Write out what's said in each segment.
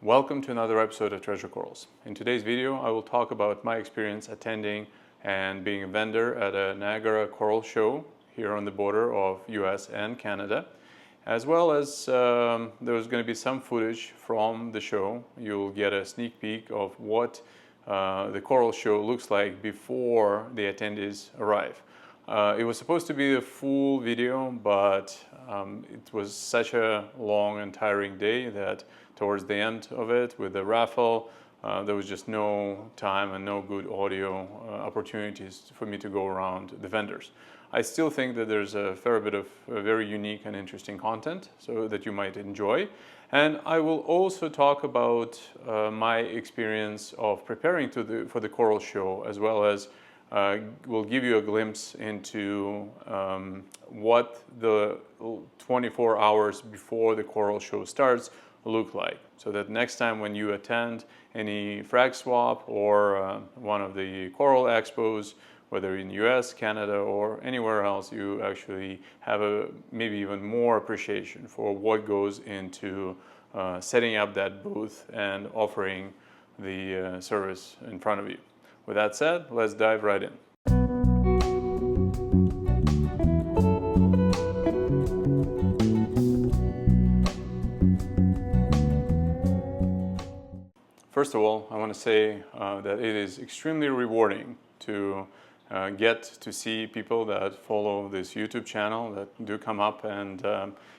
Welcome to another episode of Treasure Corals. In today's video, I will talk about my experience attending and being a vendor at a Niagara coral show here on the border of US and Canada, as well as there's going to be some footage from the show. You'll get a sneak peek of what the coral show looks like before the attendees arrive. It was supposed to be a full video, but it was such a long and tiring day that towards the end of it, with the raffle, there was just no time and no good audio opportunities for me to go around the vendors. I still think that there's a fair bit of very unique and interesting content so that you might enjoy. And I will also talk about my experience of preparing for the coral show, as well as we'll give you a glimpse into what the 24 hours before the coral show starts look like, so that next time when you attend any frag swap or one of the coral expos, whether in US, Canada, or anywhere else, you actually have a maybe even more appreciation for what goes into setting up that booth and offering the service in front of you. With that said, let's dive right in. First of all, I want to say that it is extremely rewarding to get to see people that follow this YouTube channel that do come up and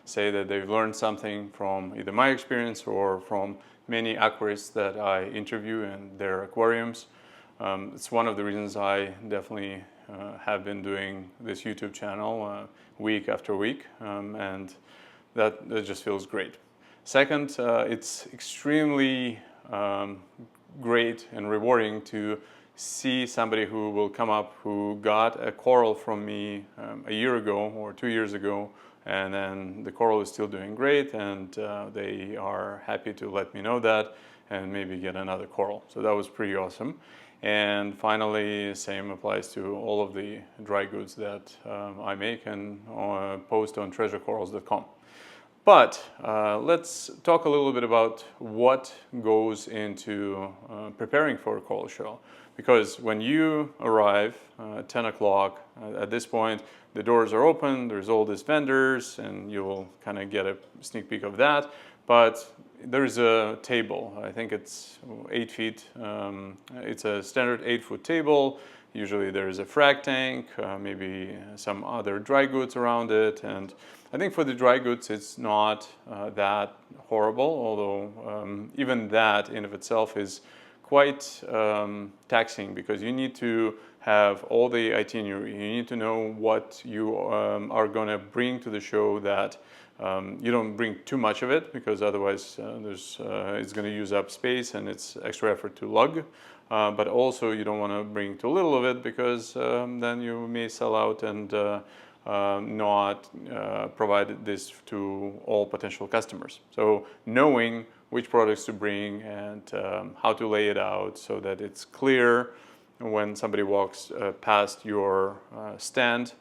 say that they've learned something from either my experience or from many aquarists that I interview in their aquariums. It's one of the reasons I definitely have been doing this YouTube channel week after week, and that just feels great. Second, it's extremely great and rewarding to see somebody who will come up who got a coral from me a year ago or 2 years ago, and then the coral is still doing great, and they are happy to let me know that and maybe get another coral. So that was pretty awesome. And finally, same applies to all of the dry goods that I make and post on treasurecorals.com. But let's talk a little bit about what goes into preparing for a coral show. Because when you arrive at 10 o'clock, at this point, the doors are open, there's all these vendors, and you'll kind of get a sneak peek of that. But there's a table, I think it's 8 feet, it's a standard 8-foot table. Usually there's a frag tank, maybe some other dry goods around it, and I think for the dry goods it's not that horrible, although even that in of itself is quite taxing, because you need to have all the itinerary. You need to know what you are going to bring to the show, that you don't bring too much of it, because otherwise it's going to use up space and it's extra effort to lug. But also you don't want to bring too little of it, because then you may sell out and not provide this to all potential customers. So knowing which products to bring and how to lay it out so that it's clear when somebody walks past your stand,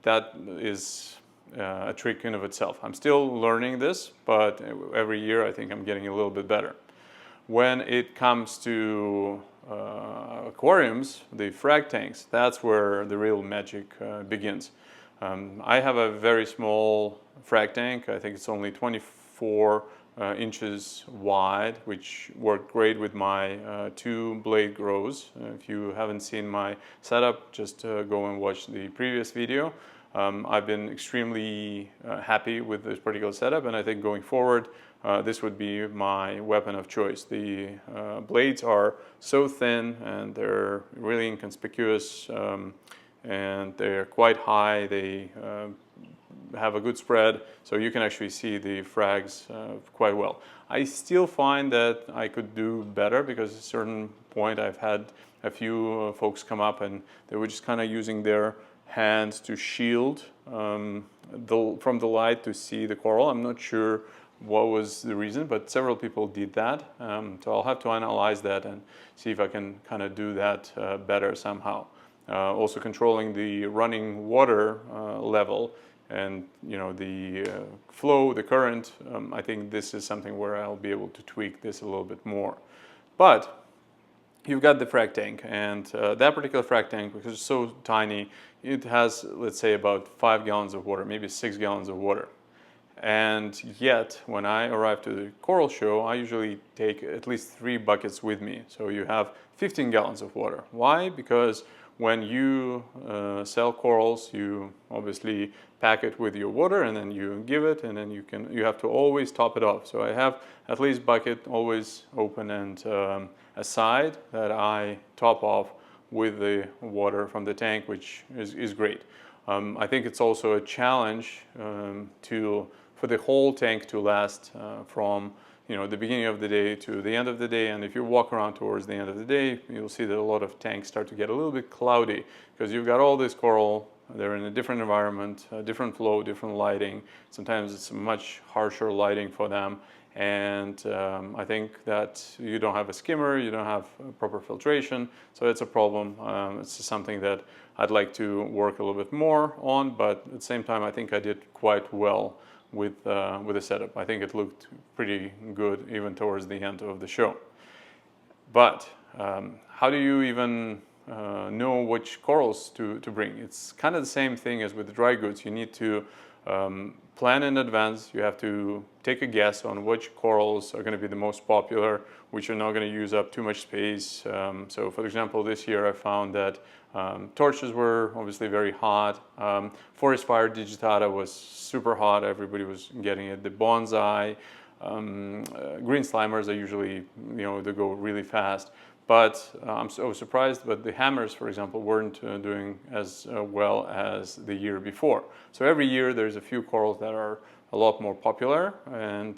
that is a trick in of itself. I'm still learning this, but every year I think I'm getting a little bit better. When it comes to aquariums, the frag tanks, that's where the real magic begins. I have a very small frag tank. I think it's only 24 inches wide, which worked great with my 2 blade grows. If you haven't seen my setup, just go and watch the previous video. I've been extremely happy with this particular setup, and I think going forward this would be my weapon of choice. The blades are so thin and they're really inconspicuous, and they're quite high. They have a good spread, so you can actually see the frags quite well. I still find that I could do better, because at a certain point I've had a few folks come up and they were just kind of using their hands to shield from the light to see the coral. I'm not sure what was the reason, but several people did that. So I'll have to analyze that and see if I can kind of do that better somehow. Also controlling the running water level and the flow, the current, I think this is something where I'll be able to tweak this a little bit more. But you've got the frag tank, and that particular frag tank, because it's so tiny, it has, let's say, about 5 gallons of water, maybe 6 gallons of water. And yet, when I arrive to the coral show, I usually take at least 3 buckets with me. So you have 15 gallons of water. Why? Because when you sell corals, you obviously pack it with your water, and then you give it, and then you have to always top it off. So I have at least bucket always open and aside that I top off with the water from the tank, which is great. I think it's also a challenge for the whole tank to last from the beginning of the day to the end of the day. And if you walk around towards the end of the day, you'll see that a lot of tanks start to get a little bit cloudy because you've got all this coral. They're in a different environment, different flow, different lighting. Sometimes it's much harsher lighting for them. And I think that you don't have a skimmer, you don't have proper filtration, so it's a problem. It's something that I'd like to work a little bit more on, but at the same time, I think I did quite well with the setup. I think it looked pretty good even towards the end of the show. But how do you even know which corals to bring? It's kind of the same thing as with the dry goods. You need to plan in advance. You have to take a guess on which corals are going to be the most popular, which are not going to use up too much space. So for example, this year I found that torches were obviously very hot. Forest fire digitata was super hot. Everybody was getting it. The bonsai, green slimers are usually, they go really fast. But I'm so surprised, but the hammers, for example, weren't doing as well as the year before. So every year there's a few corals that are a lot more popular, and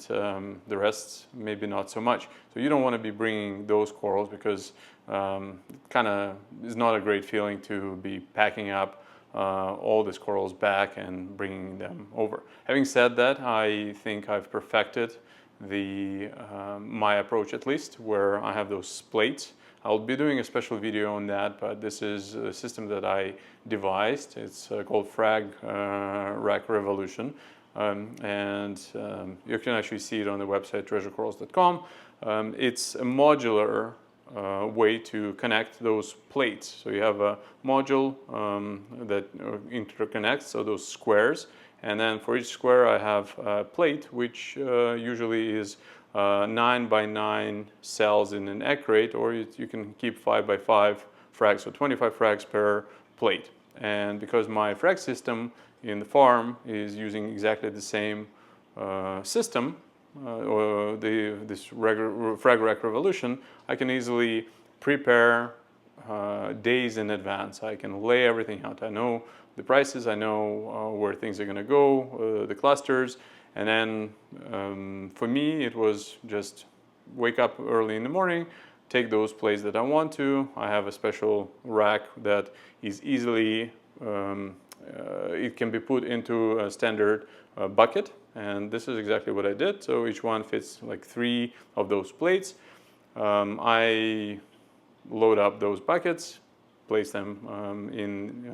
the rest maybe not so much. So you don't want to be bringing those corals because it kind of is not a great feeling to be packing up all these corals back and bringing them over. Having said that, I think I've perfected my approach, at least, where I have those plates. I'll be doing a special video on that, but this is a system that I devised. It's called Frag Rack Revolution, and you can actually see it on the website treasurecorals.com. It's a modular way to connect those plates. So you have a module that interconnects, so those squares. And then for each square I have a plate, which usually is 9 by 9 cells in an egg crate, or you can keep 5 by 5 frags, so 25 frags per plate. And because my frag system in the farm is using exactly the same system, or this Frag Rack Revolution, I can easily prepare days in advance. I can lay everything out. I know the prices, I know where things are going to go, the clusters, and then for me it was just wake up early in the morning, take those plates that I want to. I have a special rack that is easily, it can be put into a standard bucket, and this is exactly what I did. So each one fits like 3 of those plates. I load up those buckets, place them in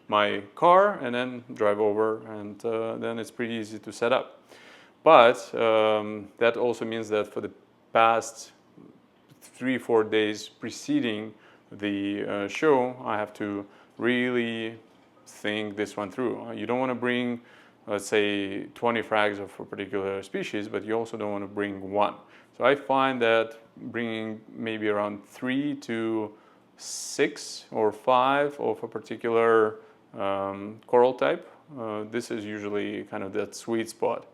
my car, and then drive over, and then it's pretty easy to set up. But that also means that for the past 3-4 days preceding the show, I have to really think this one through. You don't want to bring, let's say, 20 frags of a particular species, but you also don't want to bring one. So I find that bringing maybe around 3 to 6 or 5 of a particular coral type, this is usually kind of that sweet spot.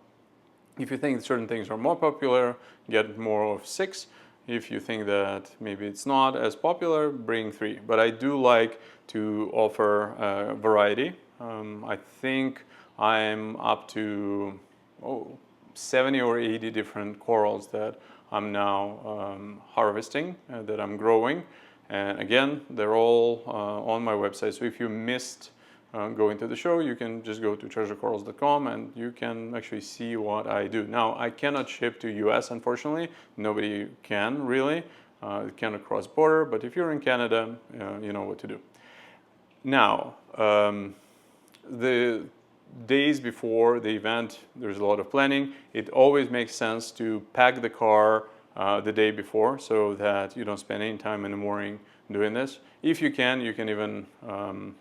If you think certain things are more popular, get more of 6. If you think that maybe it's not as popular, bring 3. But I do like to offer variety. I think I'm up to 70 or 80 different corals that I'm now harvesting, that I'm growing. And again, they're all on my website. So if you missed going to the show, you can just go to treasurecorals.com and you can actually see what I do. Now, I cannot ship to US, unfortunately. Nobody can really. It cannot cross border, but if you're in Canada, you know what to do. Now, the days before the event, there's a lot of planning. It always makes sense to pack the car the day before so that you don't spend any time in the morning doing this. If you can even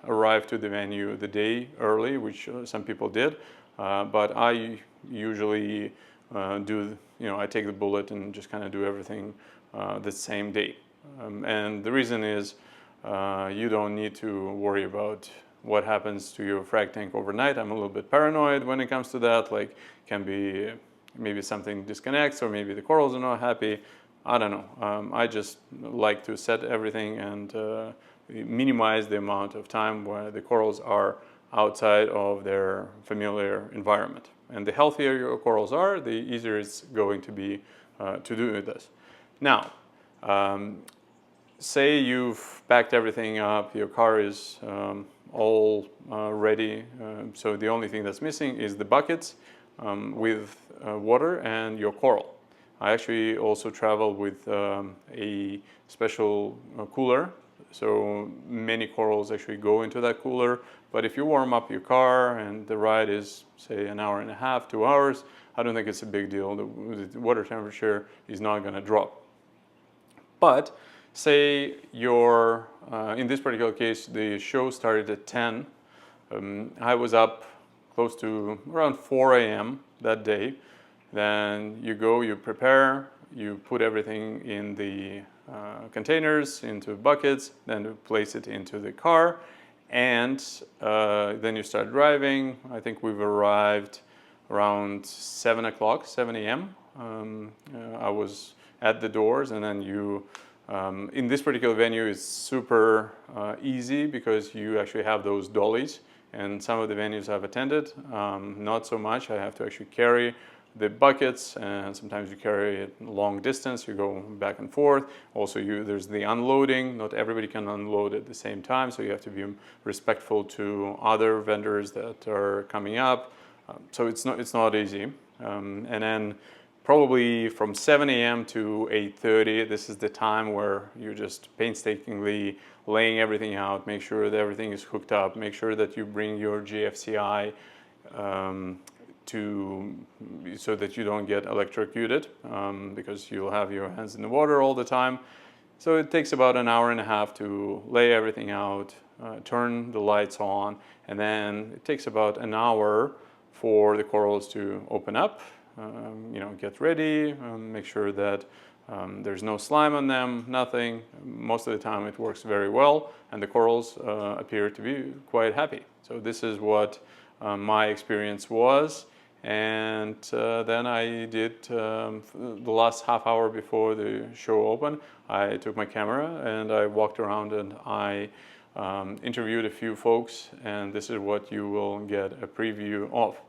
arrive to the venue the day early, which some people did. But I usually I take the bullet and just kind of do everything the same day. And the reason is you don't need to worry about what happens to your frag tank overnight. I'm a little bit paranoid when it comes to that. Like, can be maybe something disconnects, or maybe the corals are not happy. I don't know. I just like to set everything and minimize the amount of time where the corals are outside of their familiar environment. And the healthier your corals are, the easier it's going to be to do this. Now, say you've packed everything up, your car is all ready, so the only thing that's missing is the buckets with water and your coral. I actually also travel with a special cooler, so many corals actually go into that cooler. But if you warm up your car and the ride is, say, an hour and a half, 2 hours, I don't think it's a big deal. The water temperature is not going to drop. But say you're, in this particular case, the show started at 10. I was up close to around 4 a.m. that day. Then you go, you prepare, you put everything in the containers, into buckets, then you place it into the car, and then you start driving. I think we've arrived around 7 o'clock, 7 a.m. I was at the doors, and then you, in this particular venue, it's super easy because you actually have those dollies, and some of the venues I've attended, not so much. I have to actually carry the buckets, and sometimes you carry it long distance, you go back and forth. Also, there's the unloading. Not everybody can unload at the same time, so you have to be respectful to other vendors that are coming up. So it's not easy. And then probably from 7 a.m. to 8:30, this is the time where you're just painstakingly laying everything out, make sure that everything is hooked up, make sure that you bring your GFCI so that you don't get electrocuted, because you'll have your hands in the water all the time. So it takes about an hour and a half to lay everything out, turn the lights on, and then it takes about an hour for the corals to open up, get ready, make sure that there's no slime on them, nothing. Most of the time it works very well, and the corals appear to be quite happy. So this is what my experience was. And then I did, the last half hour before the show opened, I took my camera and I walked around and I interviewed a few folks, and this is what you will get a preview of.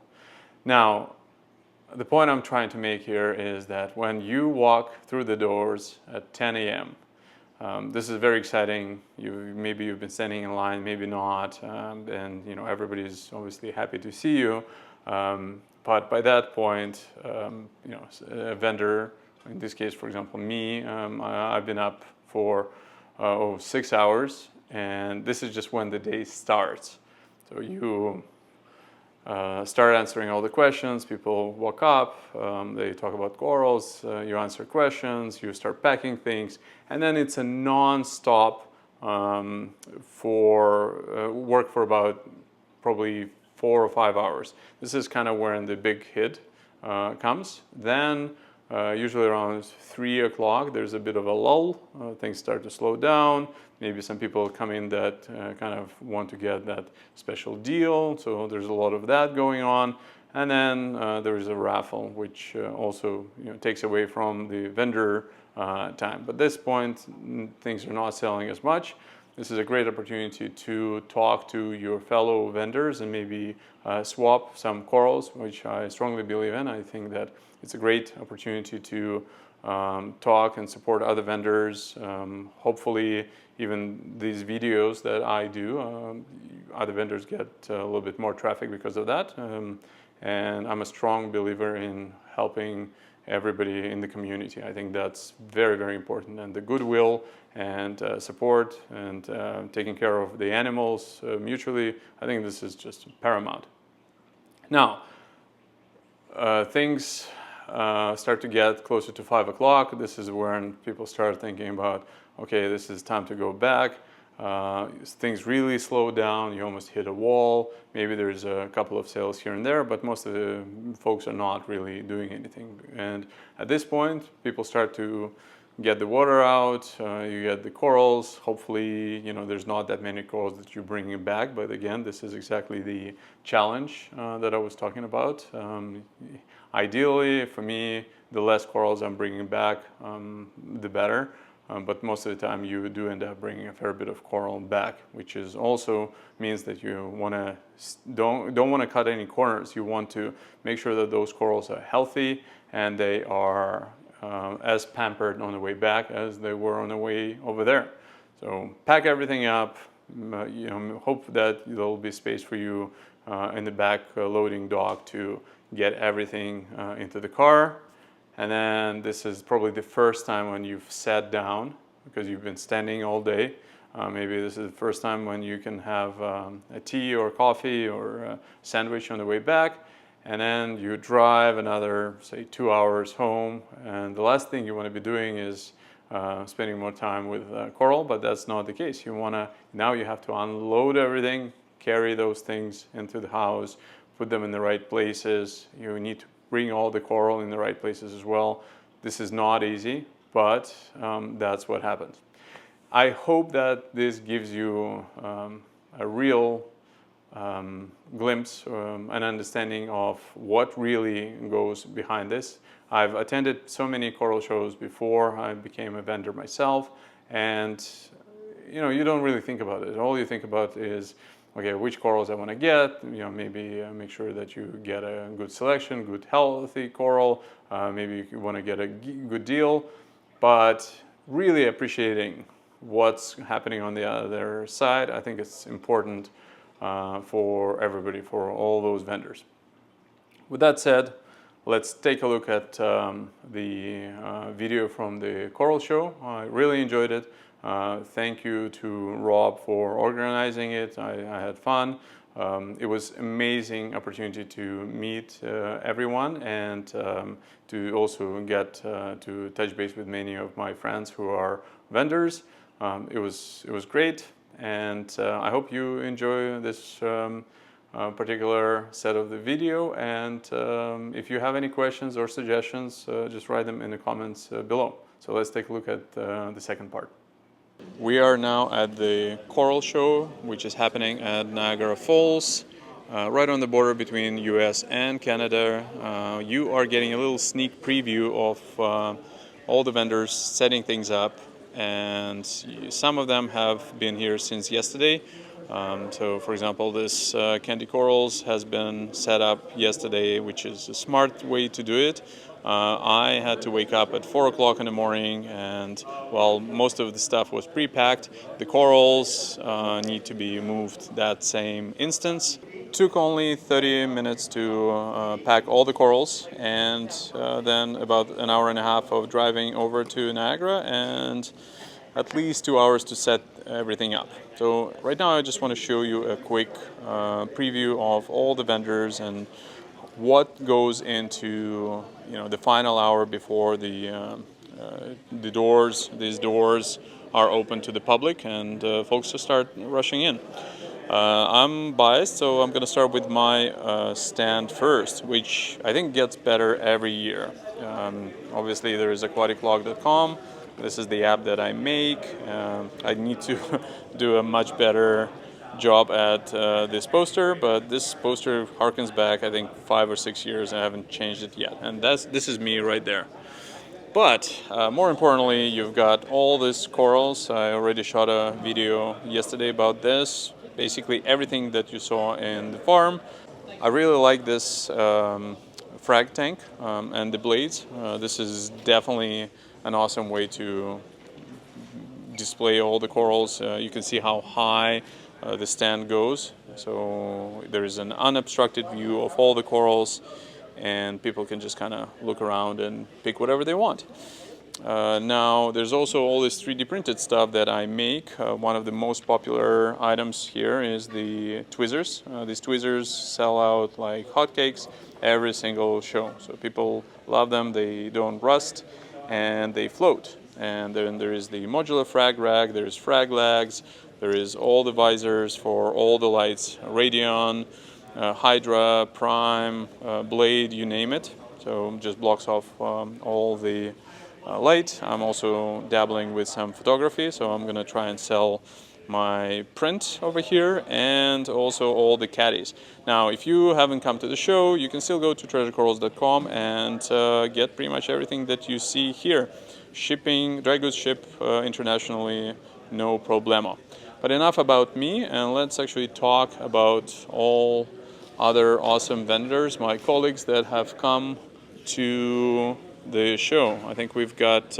Now, the point I'm trying to make here is that when you walk through the doors at 10 a.m., this is very exciting. Maybe you've been standing in line, maybe not, and everybody's obviously happy to see you. But by that point, a vendor, in this case, for example, me, I've been up for 6 hours, and this is just when the day starts. So you start answering all the questions, people walk up, they talk about corals, you answer questions, you start packing things, and then it's a non-stop work for about probably 4 or 5 hours. This is kind of where the big hit comes. Then usually around 3 o'clock there's a bit of a lull, things start to slow down. Maybe some people come in that kind of want to get that special deal, so there's a lot of that going on. And then there is a raffle, which also takes away from the vendor time. But at this point things are not selling as much. This is a great opportunity to talk to your fellow vendors and maybe swap some corals, which I strongly believe in. I think that it's a great opportunity to talk and support other vendors. Hopefully, even these videos that I do, other vendors get a little bit more traffic because of that. And I'm a strong believer in helping everybody in the community. I think that's very, very important. And the goodwill and support and taking care of the animals mutually, I think this is just paramount. Now, things start to get closer to 5 o'clock. This is when people start thinking about, okay, this is time to go back. Things really slow down. You almost hit a wall. Maybe there's a couple of sales here and there, but most of the folks are not really doing anything. And at this point, people start to get the water out. You get the corals. Hopefully, there's not that many corals that you're bringing back. But again, this is exactly the challenge that I was talking about. Ideally, for me, the less corals I'm bringing back, the better. But most of the time you do end up bringing a fair bit of coral back, which is also means that you don't want to cut any corners. You want to make sure that those corals are healthy and they are as pampered on the way back as they were on the way over there. So pack everything up. Hope that there'll be space for you in the back loading dock to get everything into the car. And then this is probably the first time when you've sat down because you've been standing all day. Maybe this is the first time when you can have a tea or coffee or a sandwich on the way back. And then you drive another, say, 2 hours home. And the last thing you want to be doing is spending more time with coral, but that's not the case. Now you have to unload everything, carry those things into the house, put them in the right places. You need to bring all the coral in the right places as well. This is not easy, but that's what happens. I hope that this gives you a real glimpse, an understanding of what really goes behind this. I've attended so many coral shows before I became a vendor myself, and you don't really think about it. All you think about is, okay, which corals I want to get, maybe make sure that you get a good selection, good healthy coral, maybe you want to get a good deal, but really appreciating what's happening on the other side, I think it's important for everybody, for all those vendors. With that said, let's take a look at the video from the coral show. I really enjoyed it. Thank you to Rob for organizing it. I had fun. It was amazing opportunity to meet everyone and to also get to touch base with many of my friends who are vendors. It was great, and I hope you enjoy this particular set of the video. And if you have any questions or suggestions, just write them in the comments below. So let's take a look at the second part. We are now at the Coral Show, which is happening at Niagara Falls, right on the border between US and Canada. You are getting a little sneak preview of all the vendors setting things up, and some of them have been here since yesterday. So for example, this Candy Corals has been set up yesterday, which is a smart way to do it. I had to wake up at 4 o'clock in the morning, and while most of the stuff was pre-packed, the corals need to be moved that same instance. Took only 30 minutes to pack all the corals, and then about an hour and a half of driving over to Niagara, and at least 2 hours to set everything up. So right now I just want to show you a quick preview of all the vendors and what goes into the final hour before the doors. These doors are open to the public, and folks just start rushing in. I'm biased, so I'm going to start with my stand first, which I think gets better every year. Obviously, there is aquaticlog.com. This is the app that I make. I need to do a much better job at this poster, but this poster harkens back, I think, 5 or 6 years, and I haven't changed it yet. And this is me right there. But more importantly, you've got all these corals. I already shot a video yesterday about this. Basically everything that you saw in the farm. I really like this frag tank and the blades. This is definitely an awesome way to display all the corals. You can see how high the stand goes, so there is an unobstructed view of all the corals. and people can just kind of look around and pick whatever they want. Now, there's also all this 3D printed stuff that I make. One of the most popular items here is the tweezers. These tweezers sell out like hotcakes every single show. So people love them, they don't rust, and they float. And then there is the modular frag rack, there's frag legs, there is all the visors for all the lights, Radeon, Hydra, Prime, Blade, you name it. So just blocks off all the light. I'm also dabbling with some photography, so I'm gonna try and sell my print over here and also all the caddies. Now, if you haven't come to the show, you can still go to treasurecorals.com and get pretty much everything that you see here. Shipping, dry goods ship internationally, no problemo. But enough about me, and let's actually talk about all other awesome vendors, my colleagues that have come to the show. I think we've got,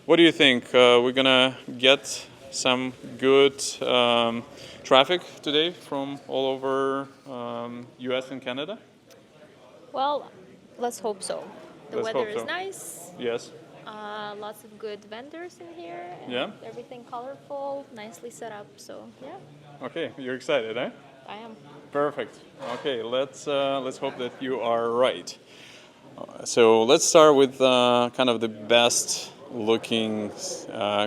what do you think? We're gonna get some good traffic today from all over US and Canada? Well, let's hope so. The Let's weather hope so. is nice. Yes. Lots of good vendors in here. And Yeah. everything colorful, nicely set up. So yeah, Okay, you're excited, eh? I am. Perfect. Okay, let's hope that you are right. So let's start with kind of the best looking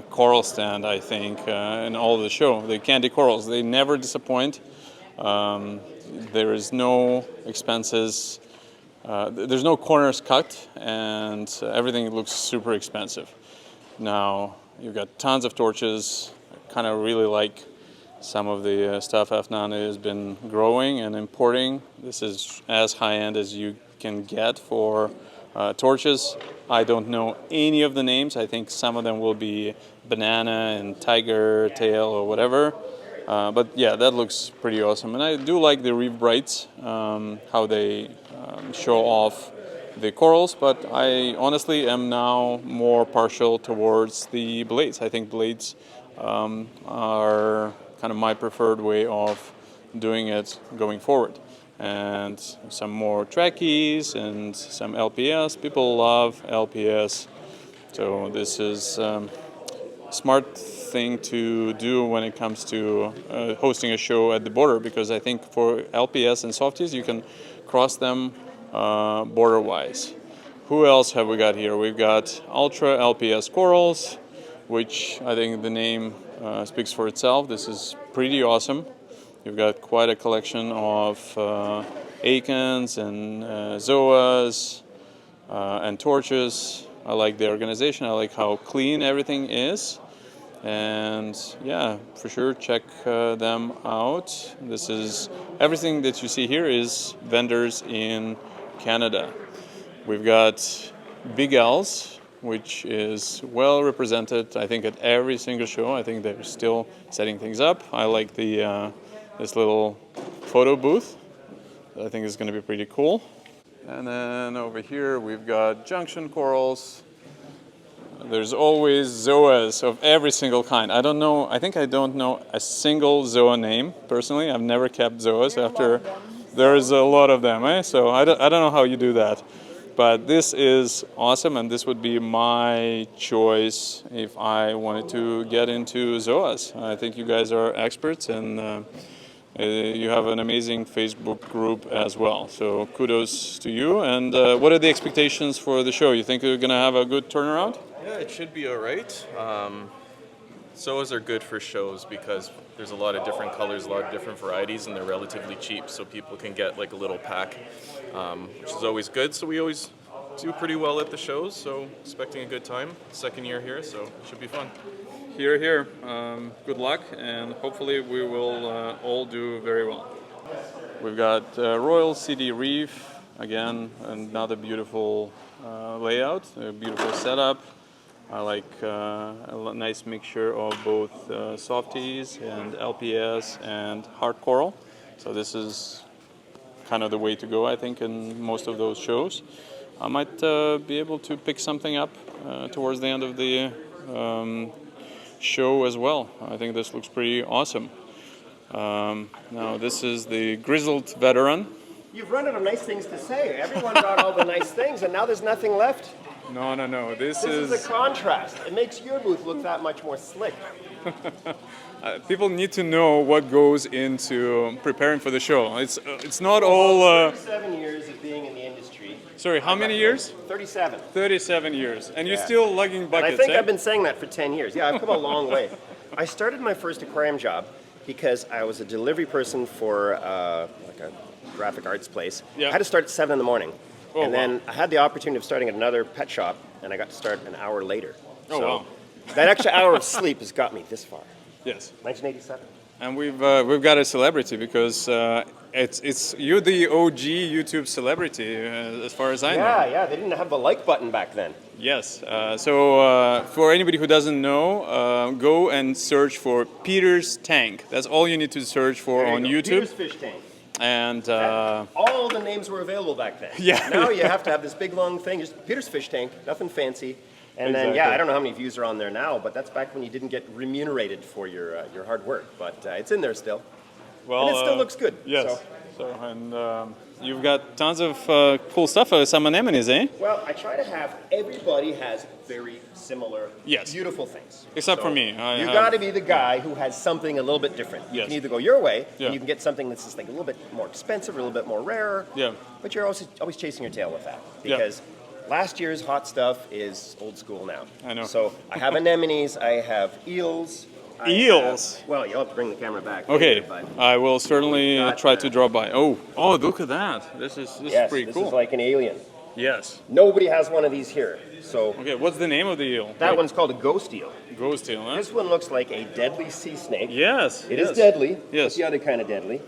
coral stand, I think, in all of the show. The candy corals, they never disappoint. There is no expenses, there's no corners cut, and everything looks super expensive. Now, you've got tons of torches. I kind of really like some of the stuff Afnan has been growing and importing. This is as high-end as you can get for torches. I don't know any of the names. I think some of them will be banana and tiger tail or whatever. But yeah, that looks pretty awesome. And I do like the Reef Brights, how they show off the corals, but I honestly am now more partial towards the blades. I think blades are kind of my preferred way of doing it going forward. And some more trackies and some LPS. People love LPS, so this is smart thing to do when it comes to hosting a show at the border, because I think for LPS and softies you can cross them border-wise. Who else have we got here? We've got Ultra LPS corals, which I think the name speaks for itself. This is pretty awesome. You've got quite a collection of Acons and Zoas and torches. I like the organization. I like how clean everything is. And yeah, for sure, check them out. This is everything that you see here is vendors in Canada. We've got Big L's, which is well represented, I think, at every single show. I think they're still setting things up. I like the this little photo booth. I think is going to be pretty cool. And then over here we've got junction corals. There's always Zoas of every single kind. I think I don't know a single Zoa name personally. I've never kept Zoas after. There's a lot of them, eh? So I don't know how you do that. But this is awesome, and this would be my choice if I wanted to get into Zoas. I think you guys are experts, and you have an amazing Facebook group as well. So kudos to you. And what are the expectations for the show? You think you're going to have a good turnaround? Yeah, it should be all right. Zoas are good for shows because there's a lot of different colors, a lot of different varieties, and they're relatively cheap, so people can get like a little pack, which is always good. So we always do pretty well at the shows, so expecting a good time. Second year here, so it should be fun. Here, here. Good luck, and hopefully we will all do very well. We've got Royal City Reef, again, another beautiful layout, a beautiful setup. I like a nice mixture of both softies and LPS and hard coral. So this is kind of the way to go, I think, in most of those shows. I might be able to pick something up towards the end of the show as well. I think this looks pretty awesome. Now this is the grizzled veteran. You've run out of nice things to say. Everyone got all the nice things, and now there's nothing left. No. This is a contrast. It makes your booth look that much more slick. People need to know what goes into preparing for the show. It's not all. 37 years of being in the industry. Sorry, how many years? 37. 37 years, and you're still lugging buckets. And I think eh? I've been saying that for 10 years. Yeah, I've come a long way. I started my first aquarium job because I was a delivery person for like a graphic arts place. Yeah. I had to start at 7 in the morning. Oh, and then I had the opportunity of starting at another pet shop, and I got to start an hour later. Oh, so wow. That extra hour of sleep has got me this far. Yes. 1987. And we've got a celebrity because it's you're the OG YouTube celebrity as far as I know. Yeah, they didn't have the like button back then. Yes. So for anybody who doesn't know, go and search for Peter's Tank. That's all you need to search for on YouTube. Peter's Fish Tank. And all the names were available back then. Yeah. Now you have to have this big long thing, just Peter's Fish Tank, nothing fancy. And then, Exactly. I don't know how many views are on there now, but that's back when you didn't get remunerated for your hard work. But it's in there still. well, And it still looks good. Yes. So, And you've got tons of cool stuff. Some anemones, eh? well, I try to have everybody has very similar, Yes. beautiful things. Except for me. You got to be the guy who has something a little bit different. You Yes. can either go your way, Yeah. and you can get something that's just like a little bit more expensive, or a little bit more rare. Yeah. But you're always chasing your tail with that Yeah. because last year's hot stuff is old school now. I know. So I have anemones, I have eels. I Eels? have- well, you'll have to bring the camera back. Okay, later, but I will certainly Got try that. to drop by. Oh, look at that! This is yes, pretty this cool. is like an alien. Yes. Nobody has one of these here. So Okay, what's the name of the eel? that one's called a ghost eel. Ghost eel, huh? This one looks like a deadly sea snake. Yes. It yes. is deadly. Yes. It's the other kind of deadly.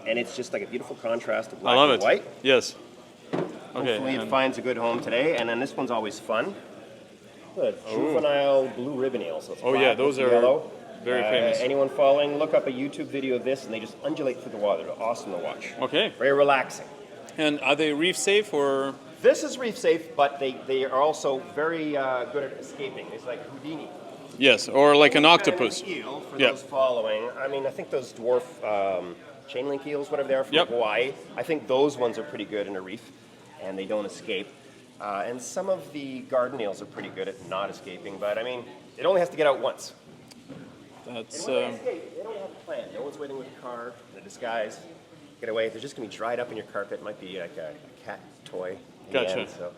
And it's just like a beautiful contrast of I black love and it. white. Yes. Hopefully it and- finds a good home today. And then this one's always fun. The juvenile blue ribbon eel. So it's Oh, black yeah, those with are yellow. very famous. Anyone following, look up a YouTube video of this, and they just undulate through the water. They're awesome to watch. Okay. Very relaxing. And are they reef safe or? This is reef safe, but they are also very good at escaping. It's like Houdini. Yes, or like an Kind octopus. of eel for Yeah. those following. I mean, I think those dwarf chain link eels, whatever they are from Yep. Hawaii, I think those ones are pretty good in a reef, and they don't escape. And some of the garden eels are pretty good at not escaping, but I mean, it only has to get out once. That's And when they escape, they don't have a plan. No one's waiting with a car, in a disguise, get away. They're just going to be dried up in your carpet. It might be like a cat toy. In the Gotcha. end, so.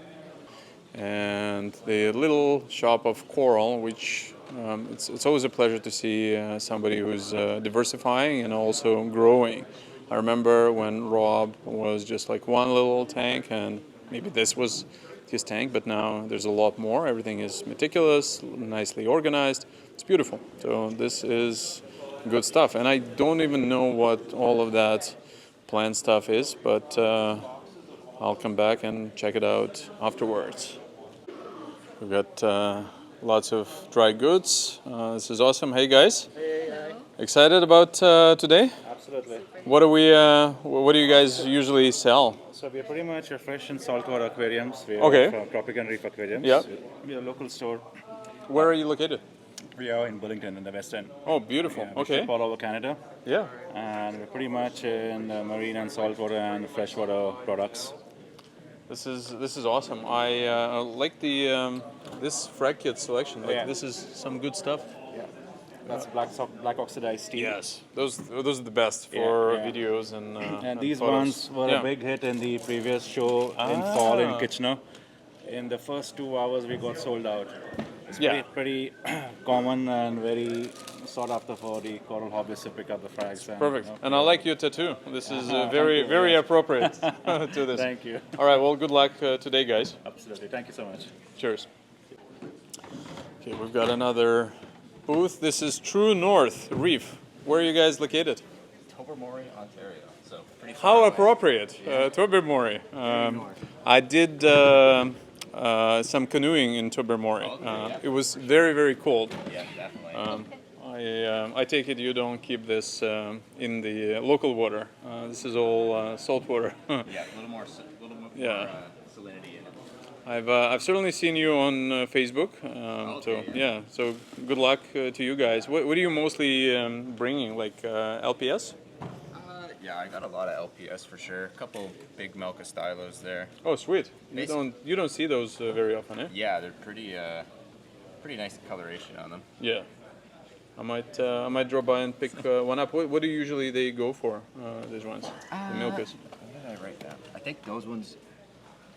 and the little shop of coral, which it's always a pleasure to see somebody who's diversifying and also growing. I remember when Rob was just like one little tank, and maybe this was his tank, but now there's a lot more. Everything is meticulous, nicely organized. It's beautiful. So this is good stuff. And I don't even know what all of that plant stuff is, but I'll come back and check it out afterwards. We've got lots of dry goods. This is awesome. Hey guys. Hey, Excited about today? absolutely. What do you guys usually sell? So we are pretty much a fresh and saltwater aquariums. We are Okay. from Tropic and Reef Aquariums. Yeah. We are a local store. Where are you located? We are in Burlington in the West End. Oh, beautiful. Yeah, we Okay. ship all over Canada, Yeah. and we're pretty much in the marine and saltwater and freshwater products. This is awesome. I like the this frag kit selection. Like Yeah. this is some good stuff. Yeah. That's black oxidized steel. Yes. Those are the best for Yeah. videos and And these photos. ones were Yeah. a big hit in the previous show in fall in Kitchener. In the first 2 hours, we got sold out. It's Yeah. pretty common and very sought after for the coral hobbyists to pick up the frags. And, Perfect. you know, And I like your tattoo. This is Thank very you, very yes. appropriate to this. Thank you. All right. Well, good luck today, guys. Absolutely. Thank you so much. Cheers. Okay, we've got another booth. This is True North Reef. Where are you guys located? Tobermory, Ontario. So pretty far How away. appropriate, Tobermory. I did some canoeing in Tobermory. It was very, very cold. Yeah, definitely. I take it you don't keep this in the local water. This is all salt water. Yeah, a little more, Yeah. salinity in it. I've certainly seen you on Facebook. So Okay. yeah, so good luck to you guys. What are you mostly bringing? Like LPS? Yeah, Yeah, I got a lot of LPS for sure. A couple big Melka stylos there. Oh, sweet. Basic- You don't see those very often, eh? Yeah, they're pretty nice coloration on them. Yeah. I might drop by and pick one up. What do usually they go for? These ones, the Milkas. What did I write down? I think those ones.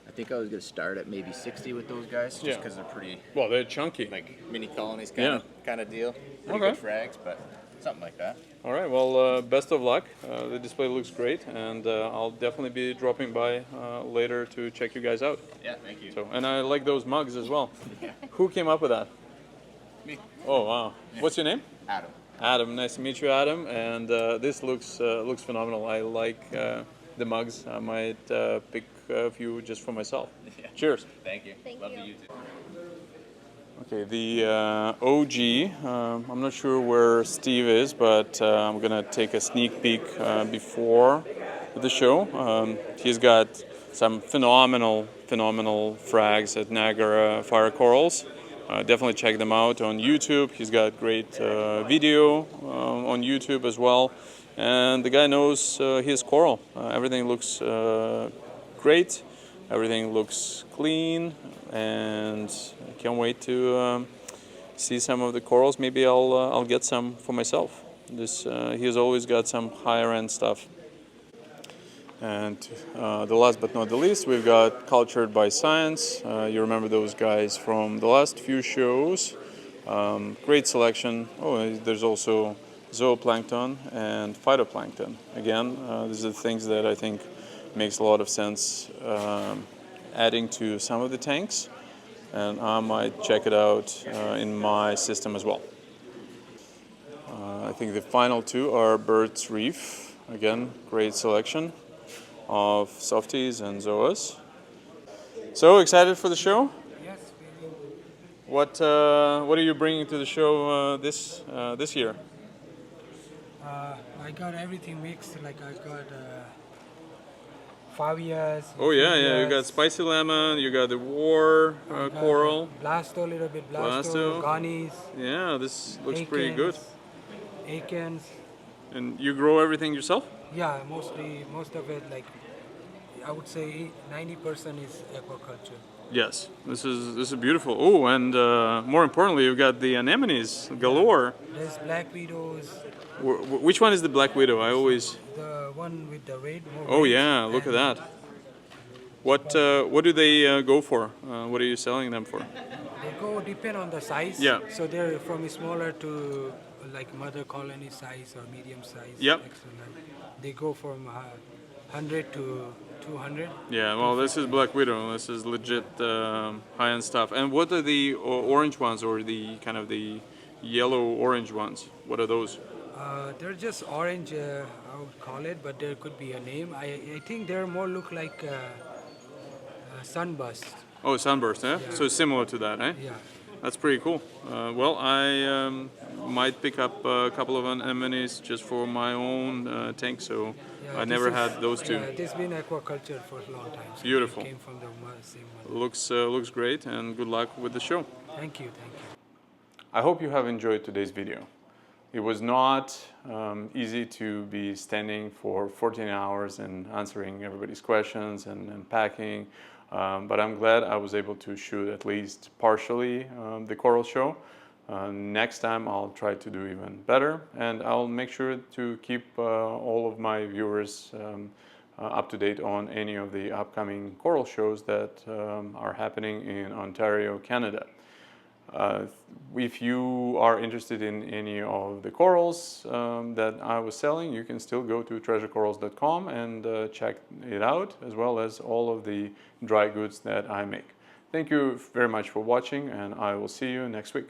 I think I was gonna start at maybe 60 with those guys, just Yeah. because they're pretty Well, they're chunky. like mini colonies Yeah. kind of deal. Pretty Okay. good frags, but something like that. All right. Well, best of luck. The display looks great, and I'll definitely be dropping by later to check you guys out. Yeah, thank you. So, and I like those mugs as well. Who came up with that? Me, Oh, wow. What's your name? Adam. Adam. Nice to meet you, Adam. And this looks phenomenal. I like the mugs. I might pick a few just for myself. Yeah. Cheers. Thank you. Thank Love you. to you too. Okay, the OG. I'm not sure where Steve is, but I'm gonna take a sneak peek before the show. He's got some phenomenal frags at Niagara Fire Corals. Definitely check them out on YouTube. He's got great video on YouTube as well, and the guy knows his coral. Everything looks great. Everything looks clean, and I can't wait to see some of the corals. Maybe I'll get some for myself. He has always got some higher end stuff. And the last but not the least, we've got Cultured by Science. You remember those guys from the last few shows. Great selection. Oh, there's also zooplankton and phytoplankton. Again, these are the things that I think makes a lot of sense adding to some of the tanks, and I might check it out in my system as well. I think the final two are Bird's Reef. Again, great selection of softies and zoas. So excited for the show? Yes, very. What are you bringing to the show this year? I got everything mixed. Like I got 5 years. Oh yeah, you got spicy lemon, you got the war coral. Blasto, a little bit Blasto. blasto. Ghanies. Yeah, this looks pretty good. Akins. And you grow everything yourself? Yeah, most of it, like I would say 90% is aquaculture. Yes, this is beautiful. Oh, and more importantly, you've got the anemones galore. There's black widows, Which one is the black widow? I always. the one with the red. Oh yeah, look at that. What do they go for? What are you selling them for? They go depend on the size. Yeah. So they're from smaller to like mother colony size or medium size. Yep. Extra large. They go from 100 to 200. Yeah, well, this is black widow. This is legit high-end stuff. And what are the orange ones, or the kind of the yellow-orange ones? What are those? They're just orange, I would call it, but there could be a name. I think they're more look like sunburst. Oh, sunburst, eh? Yeah. So similar to that, eh? Yeah. That's pretty cool. Well, I might pick up a couple of anemones just for my own tank, so Yeah, I this never is- had those two. Yeah, this been aquaculture for a long time. So Beautiful. It came from the same mother. Looks great, and good luck with the show. Thank you, thank you. I hope you have enjoyed today's video. It was not easy to be standing for 14 hours and answering everybody's questions and packing, but I'm glad I was able to shoot at least partially the coral show. Next time I'll try to do even better, and I'll make sure to keep all of my viewers up to date on any of the upcoming coral shows that are happening in Ontario, Canada. If you are interested in any of the corals that I was selling, you can still go to treasurecorals.com and check it out, as well as all of the dry goods that I make. Thank you very much for watching, and I will see you next week.